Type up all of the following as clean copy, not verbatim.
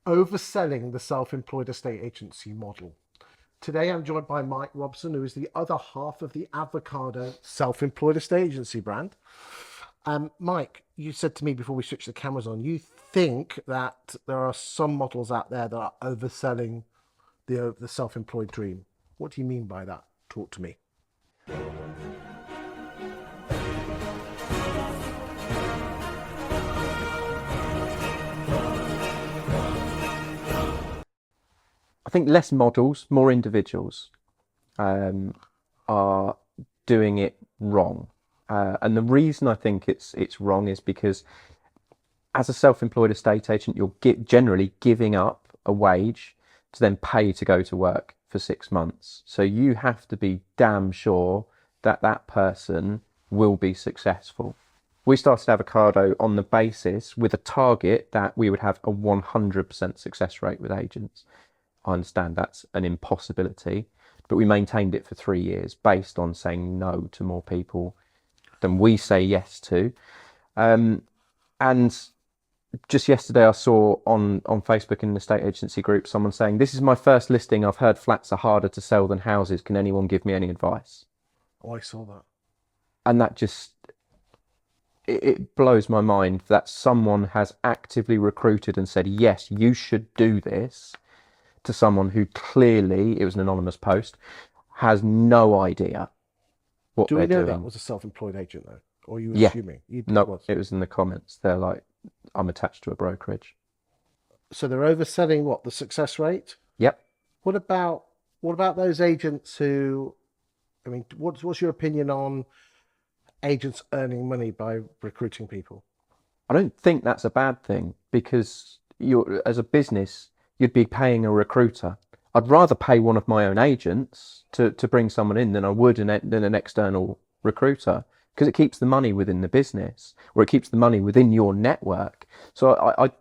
Overselling the self-employed estate agency model. Today I'm joined by Mike Robson, who is the other half of the Avocado self-employed estate agency brand. Mike, you said to me before we switched the cameras on, you think that there are some models out there that are overselling the self-employed dream. What do you mean by that? Talk to me. I think less models, more individuals are doing it wrong. And the reason I think it's wrong is because as a self-employed estate agent, you're generally giving up a wage to then pay to go to work for 6 months. So you have to be damn sure that that person will be successful. We started Avocado on the basis with a target that we would have a 100% success rate with agents. I understand that's an impossibility, but we maintained it for 3 years based on saying no to more people than we say yes to. And just yesterday I saw on Facebook in the estate agency group someone saying, "This is my first listing. I've heard flats are harder to sell than houses. Can anyone give me any advice?" Oh, I saw that. And that just, it blows my mind that someone has actively recruited and said, yes, you should do this, to someone who clearly, it was an anonymous post, has no idea what Do they're we know doing. that was a self-employed agent though? Or are you Yeah. assuming? No, it was in the comments. They're like, I'm attached to a brokerage. So they're overselling what, the success rate? Yep. What about those agents who, I mean, what's your opinion on agents earning money by recruiting people? I don't think that's a bad thing because you're, as a business, you'd be paying a recruiter. I'd rather pay one of my own agents to bring someone in than I would than an external recruiter, because it keeps the money within the business, or it keeps the money within your network. So I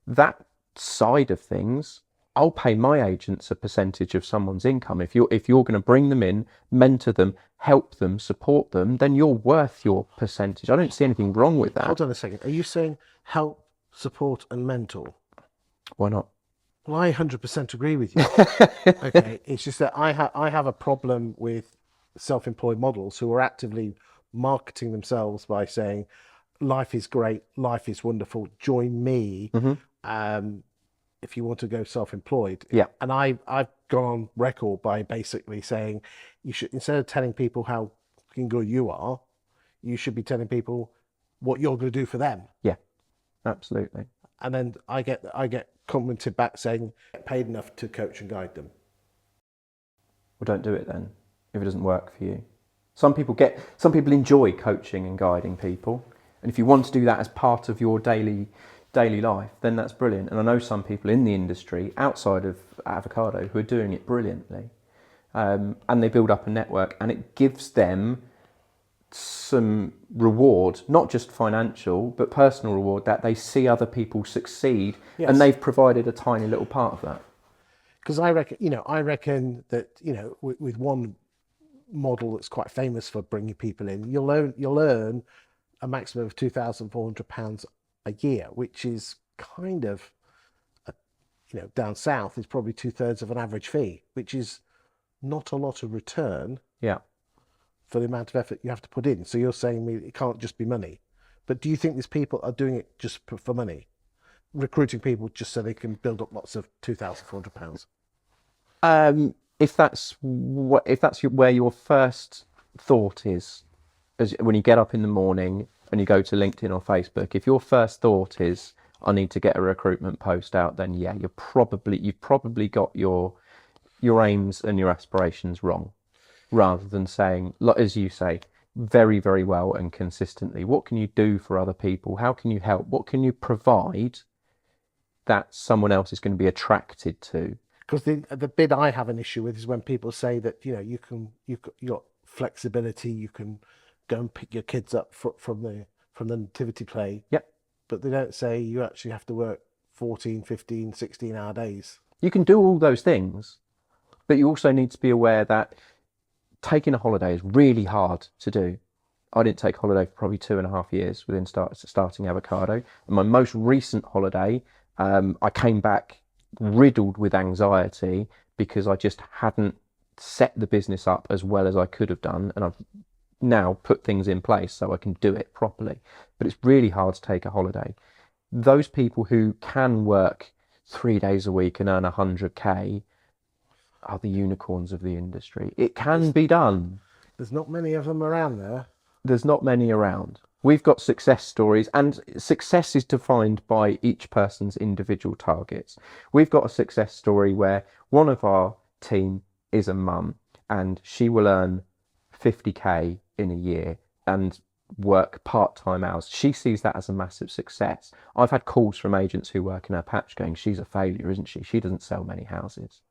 that side of things, I'll pay my agents a percentage of someone's income. If you're going to bring them in, mentor them, help them, support them, then you're worth your percentage. I don't see anything wrong with that. Hold on a second. Are you saying help, support, and mentor? Why not? Well, I 100% agree with you. Okay, it's just that I have a problem with self-employed models who are actively marketing themselves by saying, "Life is great, life is wonderful. Join me if you want to go self-employed." Yeah. And I've gone on record by basically saying, you should, instead of telling people how fucking good you are, you should be telling people what you're going to do for them. Yeah, absolutely. And then I get commented back saying, "Get paid enough to coach and guide them." Well, don't do it then if it doesn't work for you. Some people enjoy coaching and guiding people, and if you want to do that as part of your daily life, then that's brilliant. And I know some people in the industry outside of Avocado who are doing it brilliantly, and they build up a network, and it gives them some reward, not just financial, but personal reward, that they see other people succeed. Yes. And they've provided a tiny little part of that. Because I reckon that, with one model that's quite famous for bringing people in, you'll earn a maximum of £2,400 a year, which is kind of, down south is probably 2/3 of an average fee, which is not a lot of return. Yeah. For the amount of effort you have to put in. So you're saying it can't just be money. But do you think these people are doing it just for money? Recruiting people just so they can build up lots of £2,400? If that's where your first thought is, when you get up in the morning and you go to LinkedIn or Facebook, if your first thought is, I need to get a recruitment post out, then yeah, you've probably got your aims and your aspirations wrong. Rather than saying, as you say, very, very well and consistently, what can you do for other people? How can you help? What can you provide that someone else is going to be attracted to? Because the bit I have an issue with is when people say that, you got flexibility, you can go and pick your kids up from the nativity play. Yep. But they don't say you actually have to work 14, 15, 16-hour days. You can do all those things, but you also need to be aware that taking a holiday is really hard to do. I didn't take holiday for probably 2.5 years within starting Avocado. And my most recent holiday, I came back riddled with anxiety because I just hadn't set the business up as well as I could have done, and I've now put things in place so I can do it properly. But it's really hard to take a holiday. Those people who can work 3 days a week and earn 100k are the unicorns of the industry. It can be done. There's not many of them around there. There's not many around. We've got success stories, and success is defined by each person's individual targets. We've got a success story where one of our team is a mum, and she will earn 50k in a year and work part-time hours. She sees that as a massive success. I've had calls from agents who work in her patch going, she's a failure, isn't she? She doesn't sell many houses.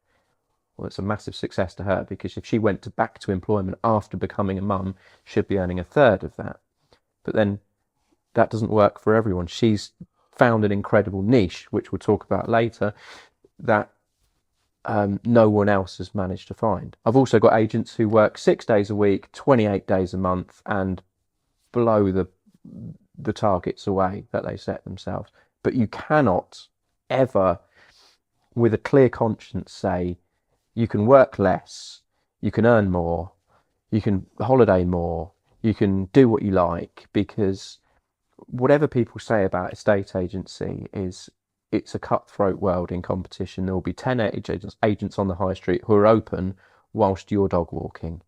Well, it's a massive success to her, because if she went back to employment after becoming a mum, she'd be earning a third of that. But then that doesn't work for everyone. She's found an incredible niche, which we'll talk about later, that no one else has managed to find. I've also got agents who work 6 days a week, 28 days a month, and blow the targets away that they set themselves. But you cannot ever, with a clear conscience, say you can work less, you can earn more, you can holiday more, you can do what you like, because whatever people say about estate agency is, it's a cutthroat world in competition. There will be 10 agents on the high street who are open whilst you're dog walking.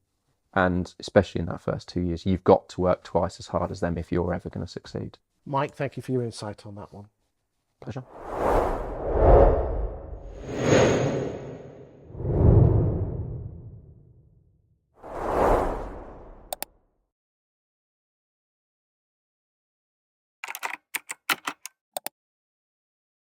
And especially in that first 2 years, you've got to work twice as hard as them if you're ever going to succeed. Mike, thank you for your insight on that one. Pleasure.